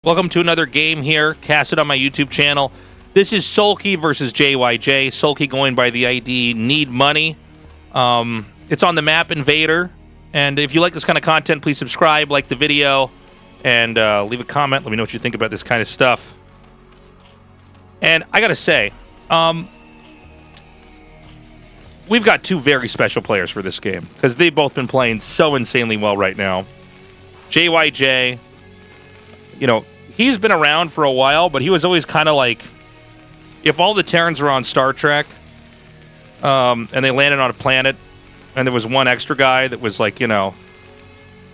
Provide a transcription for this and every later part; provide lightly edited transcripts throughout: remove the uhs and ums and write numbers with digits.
Welcome to another game here, casted on my YouTube channel. This is Sulky versus JYJ. Sulky going by the ID Need Money. It's on the map Invader. And if you like this kind of content, please subscribe, like the video, and leave a comment. Let me know what you think about this kind of stuff. And I gotta say, we've got two very special players for this game, because they've both been playing so insanely well right now. JYJ, you know, he's been around for a while, but he was always kind of like, if all the Terrans were on Star Trek, and they landed on a planet, and there was one extra guy that was like, you know,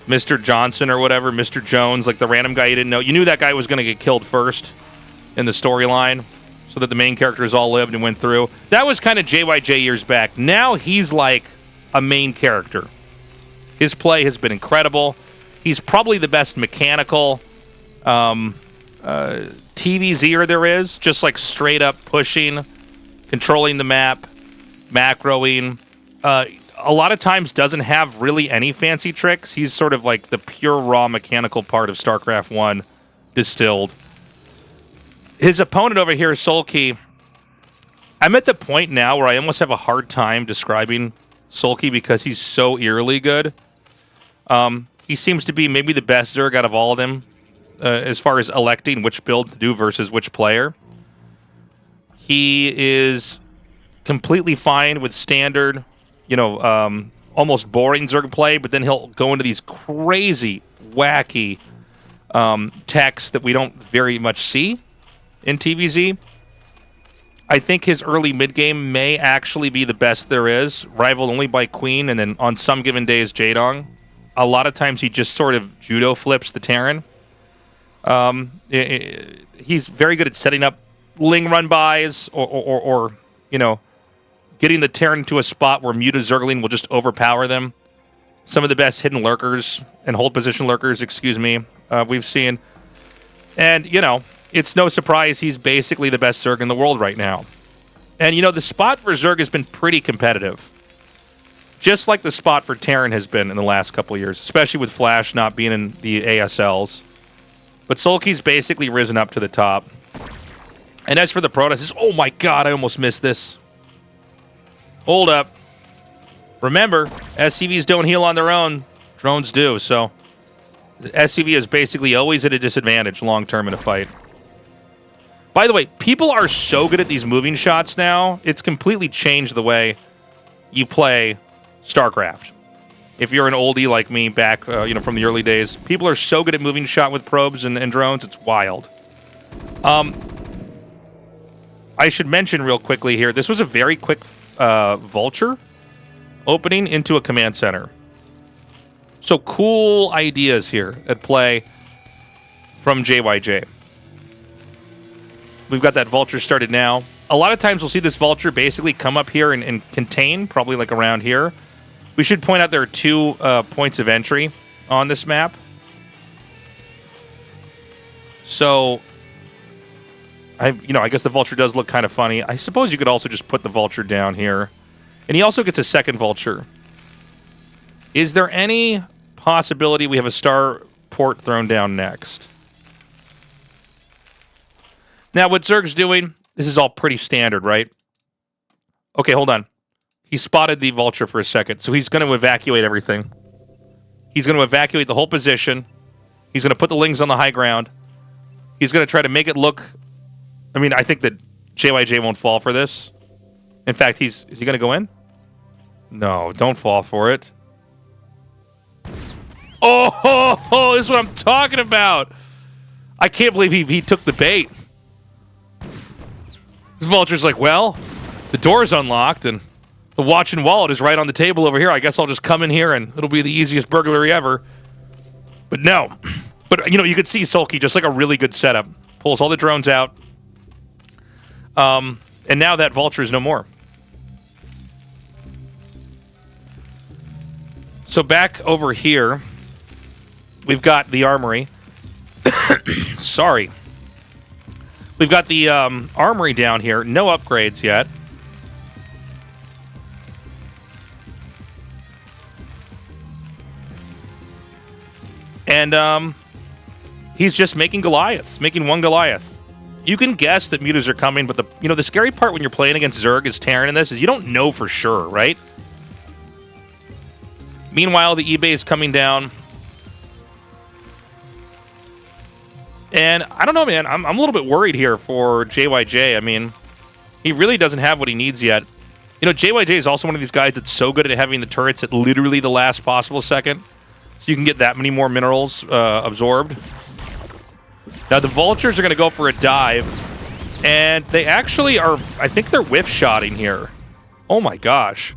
Mr. Johnson or whatever, Mr. Jones, like the random guy you didn't know. You knew that guy was going to get killed first in the storyline, so that the main characters all lived and went through. That was kind of JYJ years back. Now he's like a main character. His play has been incredible. He's probably the best mechanical TVZer there is, just like straight up pushing, controlling the map, macroing. A lot of times doesn't have really any fancy tricks. He's sort of like the pure raw mechanical part of StarCraft 1 distilled. His opponent over here, Sulky, I'm at the point now where I almost have a hard time describing Sulky because he's so eerily good. He seems to be maybe the best Zerg out of all of them, as far as electing which build to do versus which player. He is completely fine with standard, you know, almost boring Zerg play, but then he'll go into these crazy, wacky techs that we don't very much see in TVZ. I think his early mid-game may actually be the best there is, rivaled only by Queen, and then on some given days, Jaedong. A lot of times he just sort of judo flips the Terran. He's very good at setting up Ling run-bys or you know, getting the Terran to a spot where Muta Zergling will just overpower them. Some of the best hidden lurkers and hold position lurkers, excuse me, we've seen. And, you know, it's no surprise he's basically the best Zerg in the world right now. And, you know, the spot for Zerg has been pretty competitive. Just like the spot for Terran has been in the last couple of years, especially with Flash not being in the ASLs. But Sulky's basically risen up to the top. And as for the Protoss, oh my god, I almost missed this. Hold up. Remember, SCVs don't heal on their own. Drones do, so the SCV is basically always at a disadvantage long-term in a fight. By the way, people are so good at these moving shots now, it's completely changed the way you play StarCraft. If you're an oldie like me back, you know, from the early days, people are so good at moving shot with probes and drones, it's wild. I should mention real quickly here, this was a very quick vulture opening into a command center. So cool ideas here at play from JYJ. We've got that vulture started now. A lot of times we'll see this vulture basically come up here and contain, probably like around here. We should point out there are two points of entry on this map. So, I guess the vulture does look kind of funny. I suppose you could also just put the vulture down here. And he also gets a second vulture. Is there any possibility we have a star port thrown down next? Now, what Zerg's doing, this is all pretty standard, right? Okay, hold on. He spotted the vulture for a second, so he's going to evacuate everything. He's going to evacuate the whole position. He's going to put the Lings on the high ground. He's going to try to make it look... I mean, I think that JYJ won't fall for this. In fact, is he going to go in? No, don't fall for it. Oh, this is what I'm talking about. I can't believe he took the bait. This vulture's like, well, the door's unlocked, and the watch and wallet is right on the table over here. I guess I'll just come in here, and it'll be the easiest burglary ever. But no. But, you know, you could see Sulky, just like a really good setup. Pulls all the drones out. And now that vulture is no more. So back over here, we've got the armory. Sorry. We've got the armory down here. No upgrades yet. And he's just making Goliaths, making one Goliath. You can guess that mutas are coming, but the scary part when you're playing against Zerg as Terran in this is you don't know for sure, right? Meanwhile, the eBay is coming down. And I don't know, man. I'm a little bit worried here for JYJ. I mean, he really doesn't have what he needs yet. You know, JYJ is also one of these guys that's so good at having the turrets at literally the last possible second. So you can get that many more minerals absorbed. Now, the Vultures are going to go for a dive. And they actually are, I think they're whiff-shotting here. Oh my gosh.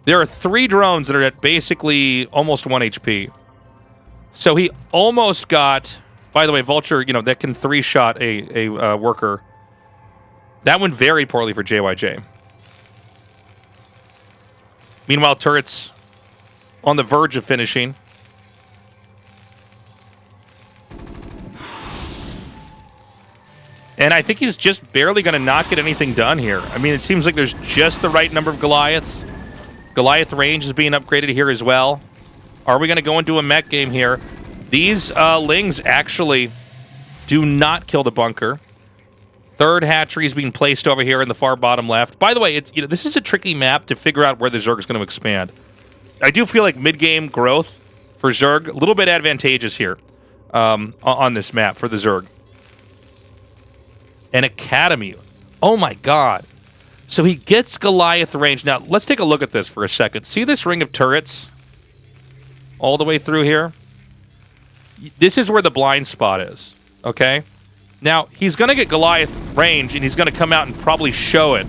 There are 3 drones that are at basically almost 1 HP. So he almost got... By the way, Vulture, you know, that can 3-shot a worker. That went very poorly for JYJ. Meanwhile, turrets on the verge of finishing. And I think he's just barely going to not get anything done here. I mean, it seems like there's just the right number of Goliaths. Goliath range is being upgraded here as well. Are we going to go into a mech game here? These Lings actually do not kill the bunker. Third hatchery is being placed over here in the far bottom left. By the way, this is a tricky map to figure out where the Zerg is going to expand. I do feel like mid-game growth for Zerg, a little bit advantageous here on this map for the Zerg. An Academy. Oh my god. So he gets Goliath range. Now, let's take a look at this for a second. See this ring of turrets all the way through here? This is where the blind spot is, okay? Now, he's going to get Goliath range, and he's going to come out and probably show it.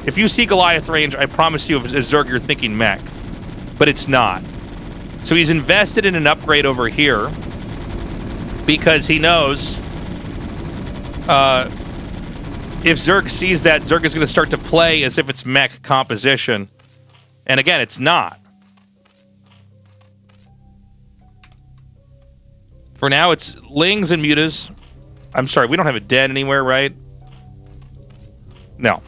If you see Goliath range, I promise you, as Zerg, you're thinking mech. But it's not. So he's invested in an upgrade over here because he knows if Zerg sees that, Zerg is going to start to play as if it's mech composition. And again, it's not. For now, it's Lings and Mutas. I'm sorry, we don't have a den anywhere, right? No.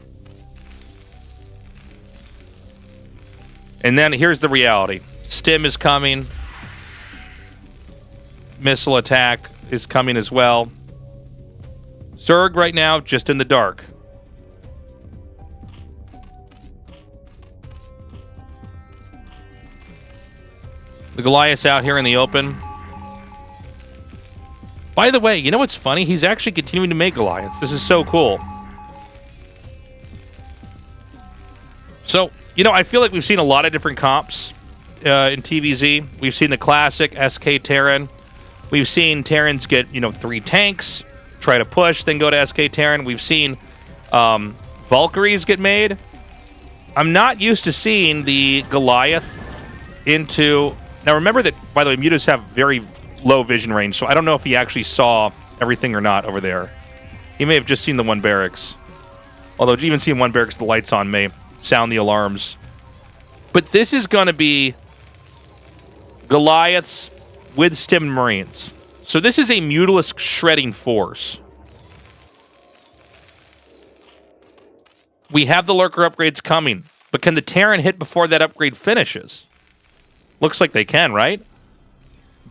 And then here's the reality. Stim is coming. Missile attack is coming as well. Zerg right now, just in the dark. The Goliath's out here in the open. By the way, you know what's funny? He's actually continuing to make Goliaths. This is so cool. So, you know, I feel like we've seen a lot of different comps in TVZ. We've seen the classic SK Terran. We've seen Terrans get, 3 tanks, try to push, then go to SK Terran. We've seen Valkyries get made. I'm not used to seeing the Goliath into... Now, remember that, by the way, Mutas have very low vision range, so I don't know if he actually saw everything or not over there. He may have just seen the one barracks. Although, even seeing one barracks, the lights on may sound the alarms. But this is going to be Goliaths with Stim Marines. So this is a Mutalisk shredding force. We have the Lurker upgrades coming, but can the Terran hit before that upgrade finishes? Looks like they can, right?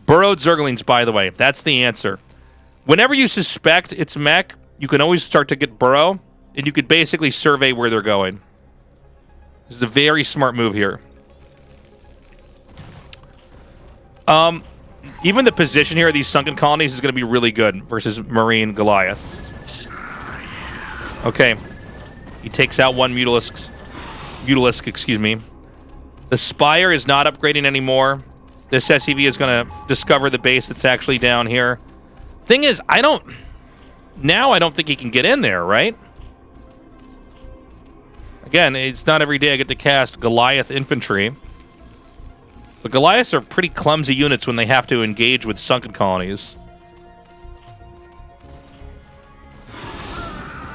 Burrowed Zerglings, by the way. That's the answer. Whenever you suspect it's mech, you can always start to get burrow, and you could basically survey where they're going. This is a very smart move here. Even the position here of these sunken colonies is going to be really good versus Marine Goliath. Okay. He takes out one Mutalisk, excuse me. The Spire is not upgrading anymore. This SCV is going to discover the base that's actually down here. Thing is, I don't think he can get in there, right? Again, it's not every day I get to cast Goliath infantry. But Goliaths are pretty clumsy units when they have to engage with sunken colonies.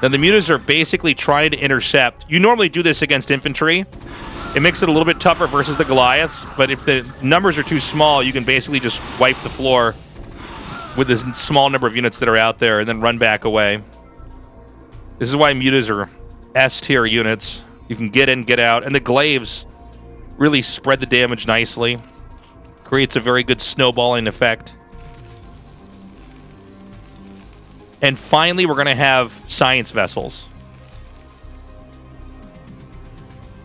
Now, the Mutas are basically trying to intercept. You normally do this against infantry. It makes it a little bit tougher versus the Goliaths, but if the numbers are too small, you can basically just wipe the floor with this small number of units that are out there and then run back away. This is why Mutas are S-tier units. You can get in, get out, and the Glaives really spread the damage nicely. Creates a very good snowballing effect. And finally, we're going to have science vessels.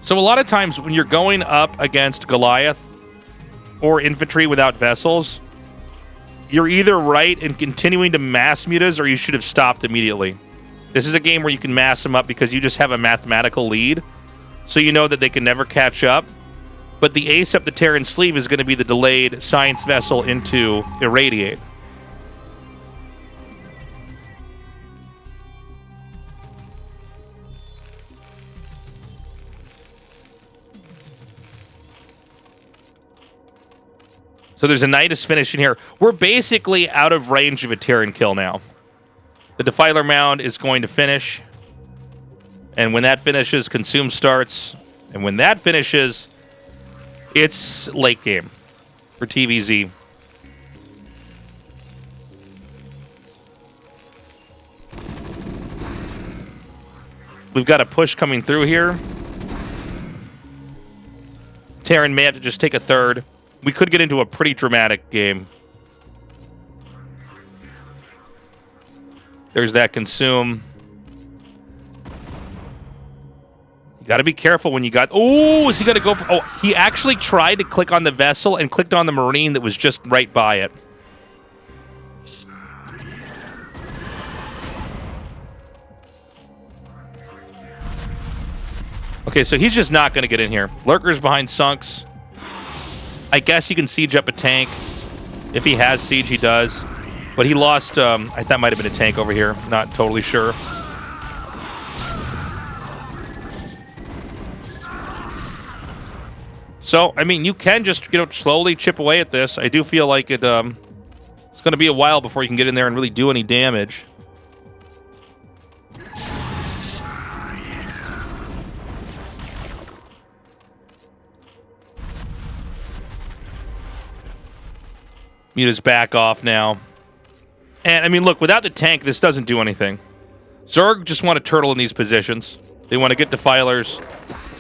So a lot of times when you're going up against Goliath or infantry without vessels, you're either right in continuing to mass mutas or you should have stopped immediately. This is a game where you can mass them up because you just have a mathematical lead, so you know that they can never catch up. But the ace up the Terran sleeve is going to be the delayed science vessel into Irradiate. So there's a Nidus finishing here. We're basically out of range of a Terran kill now. The Defiler Mound is going to finish. And when that finishes, Consume starts. And when that finishes, it's late game for TVZ. We've got a push coming through here. Terran may have to just take a third. We could get into a pretty dramatic game. There's that Consume. You got to be careful when you got... Oh, is he going to go for... Oh, he actually tried to click on the vessel and clicked on the Marine that was just right by it. Okay, so he's just not going to get in here. Lurkers behind Sunks. I guess he can siege up a tank. If he has siege, he does. But he lost... I thought that might have been a tank over here. Not totally sure. So, I mean, you can just, slowly chip away at this. I do feel like it's going to be a while before you can get in there and really do any damage. Muta's back off now. And, I mean, look, without the tank, this doesn't do anything. Zerg just want to turtle in these positions. They want to get Defilers.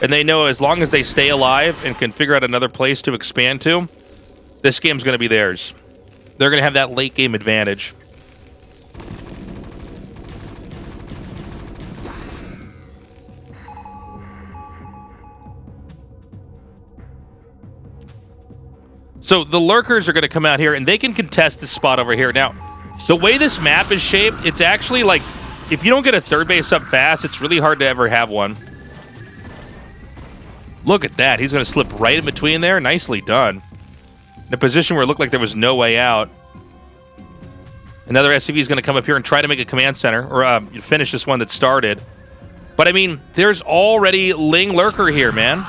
And they know as long as they stay alive and can figure out another place to expand to, this game's going to be theirs. They're going to have that late game advantage. So the Lurkers are going to come out here, and they can contest this spot over here. Now, the way this map is shaped, it's actually like, if you don't get a third base up fast, it's really hard to ever have one. Look at that. He's going to slip right in between there. Nicely done. In a position where it looked like there was no way out. Another SCV is going to come up here and try to make a command center, or finish this one that started. But, I mean, there's already Ling Lurker here, man.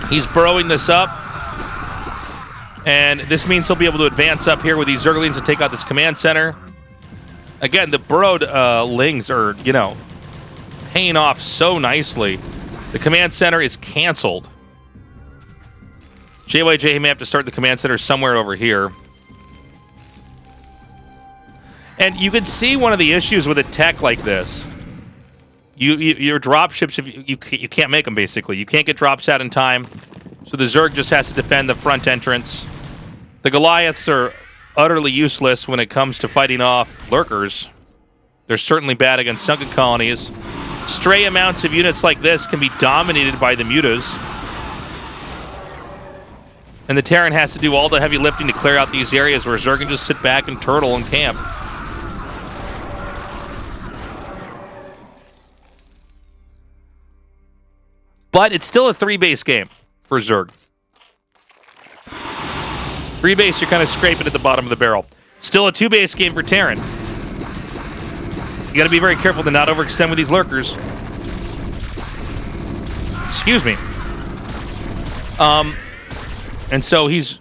He's burrowing this up. And this means he'll be able to advance up here with these Zerglings and take out this command center. Again, the burrowed Lings are, paying off so nicely. The command center is canceled. JYJ may have to start the command center somewhere over here. And you can see one of the issues with a tech like this. Your drop ships, you can't make them, basically. You can't get drops out in time. So the Zerg just has to defend the front entrance. The Goliaths are utterly useless when it comes to fighting off Lurkers. They're certainly bad against sunken colonies. Stray amounts of units like this can be dominated by the mutas. And the Terran has to do all the heavy lifting to clear out these areas where Zerg can just sit back and turtle and camp. But it's still a 3-base game for Zerg. 3-base, you're kind of scraping at the bottom of the barrel. Still a 2-base game for Terran. You got to be very careful to not overextend with these Lurkers. Excuse me. And so he's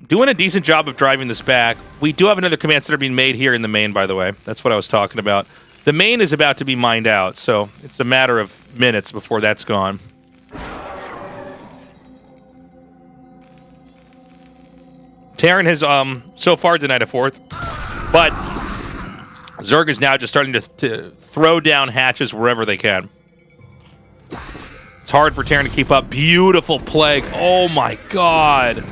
doing a decent job of driving this back. We do have another command center being made here in the main, by the way. That's what I was talking about. The main is about to be mined out, so it's a matter of minutes before that's gone. Terran has so far denied a fourth, but Zerg is now just starting to throw down hatches wherever they can. It's hard for Terran to keep up. Beautiful Plague. Oh my god.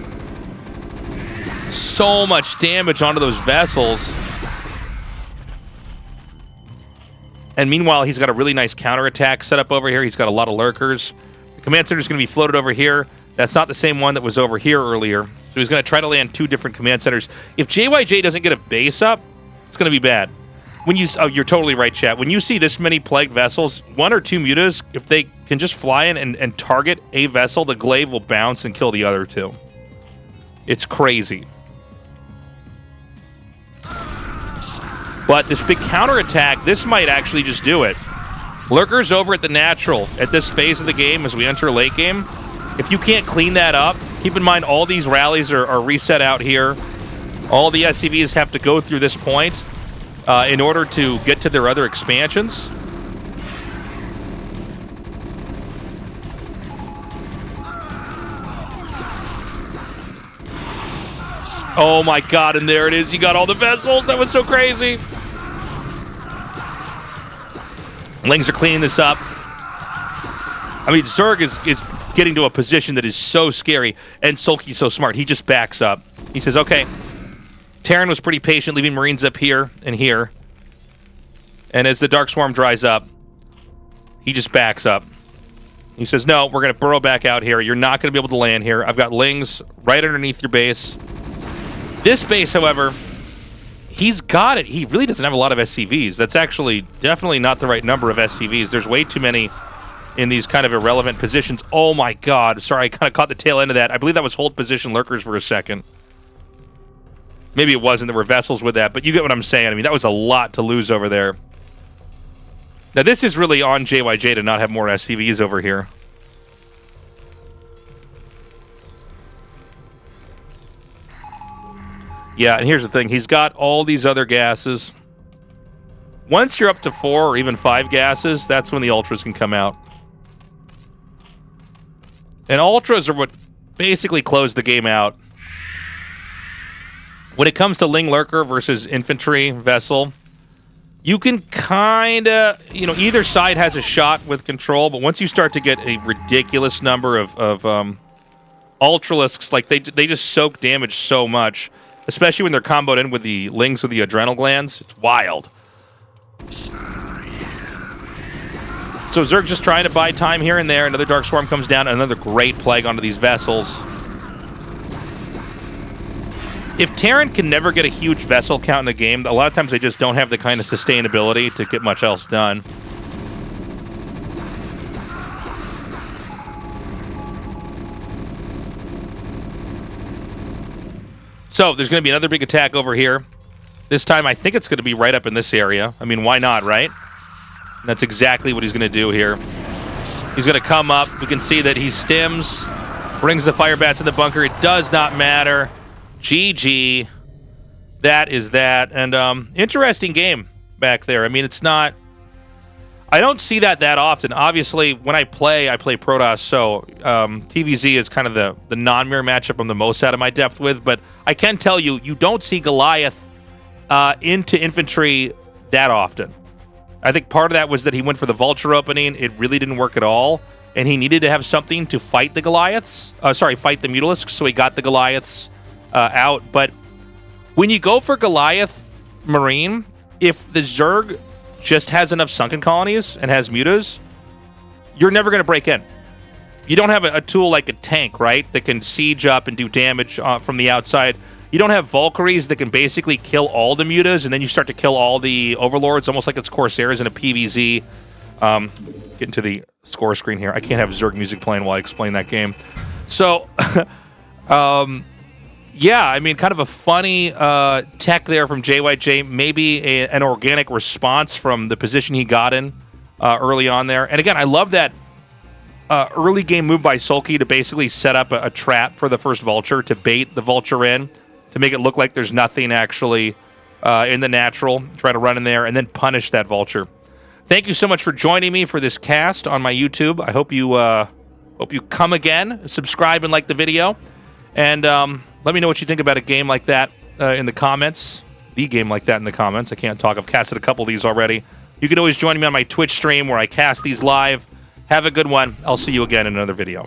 So much damage onto those vessels. And meanwhile, he's got a really nice counterattack set up over here. He's got a lot of lurkers. The command center is going to be floated over here. That's not the same one that was over here earlier. So he's going to try to land 2 different command centers. If JYJ doesn't get a base up, it's going to be bad. When you, oh, you're totally right, chat. When you see this many plagued vessels, 1 or 2 mutas, if they can just fly in and target a vessel, the glaive will bounce and kill the other 2. It's crazy. But this big counterattack, this might actually just do it. Lurkers over at the natural at this phase of the game as we enter late game. If you can't clean that up, keep in mind all these rallies are reset out here. All the SCVs have to go through this point in order to get to their other expansions. Oh my god, and there it is. You got all the vessels. That was so crazy. Lings are cleaning this up. I mean, Zerg is getting to a position that is so scary, and Sulky's so smart. He just backs up. He says, okay. Terran was pretty patient, leaving Marines up here and here. And as the Dark Swarm dries up, he just backs up. He says, no, we're going to burrow back out here. You're not going to be able to land here. I've got Lings right underneath your base. This base, however, he's got it. He really doesn't have a lot of SCVs. That's actually definitely not the right number of SCVs. There's way too many in these kind of irrelevant positions. Oh my god. Sorry, I kind of caught the tail end of that. I believe that was hold position lurkers for a second. Maybe it wasn't. There were vessels with that, but you get what I'm saying. I mean, that was a lot to lose over there. Now, this is really on JYJ to not have more SCVs over here. Yeah, and here's the thing. He's got all these other gases. Once you're up to 4 or even 5 gases, that's when the ultras can come out. And ultras are what basically close the game out. When it comes to Ling Lurker versus infantry vessel, you can kind of, you know, either side has a shot with control, but once you start to get a ridiculous number of ultralisks, like they just soak damage so much, especially when they're comboed in with the Lings with the adrenal glands. It's wild. So Zerg's just trying to buy time here and there. Another Dark Swarm comes down, another great plague onto these vessels. If Terran can never get a huge vessel count in the game, a lot of times they just don't have the kind of sustainability to get much else done. So there's going to be another big attack over here. This time I think it's going to be right up in this area. I mean, why not, right? And that's exactly what he's going to do here. He's going to come up. We can see that he stims, brings the fire bats in the bunker. It does not matter. GG. That is that. And interesting game back there. I mean, it's not... I don't see that often. Obviously, when I play Protoss, so TVZ is kind of the non-mirror matchup I'm the most out of my depth with, but I can tell you, you don't see Goliath into infantry that often. I think part of that was that he went for the Vulture opening. It really didn't work at all, and he needed to have something to fight the Goliaths. Fight the Mutalisks, so he got the Goliaths out. But when you go for Goliath Marine, if the Zerg just has enough sunken colonies and has mutas, you're never going to break in. You don't have a tool like a tank, right, that can siege up and do damage from the outside. You don't have Valkyries that can basically kill all the mutas, and then you start to kill all the overlords, almost like it's Corsairs in a PvZ. Getting to the score screen here. I can't have Zerg music playing while I explain that game. So, yeah, I mean, kind of a funny tech there from JYJ. Maybe an organic response from the position he got in early on there. And again, I love that early game move by Sulky to basically set up a trap for the first Vulture, to bait the Vulture in, to make it look like there's nothing actually in the natural. Try to run in there and then punish that Vulture. Thank you so much for joining me for this cast on my YouTube. I hope you come again, subscribe and like the video, and let me know what you think about a game like that in the comments. The game like that in the comments. I can't talk. I've casted a couple of these already. You can always join me on my Twitch stream where I cast these live. Have a good one. I'll see you again in another video.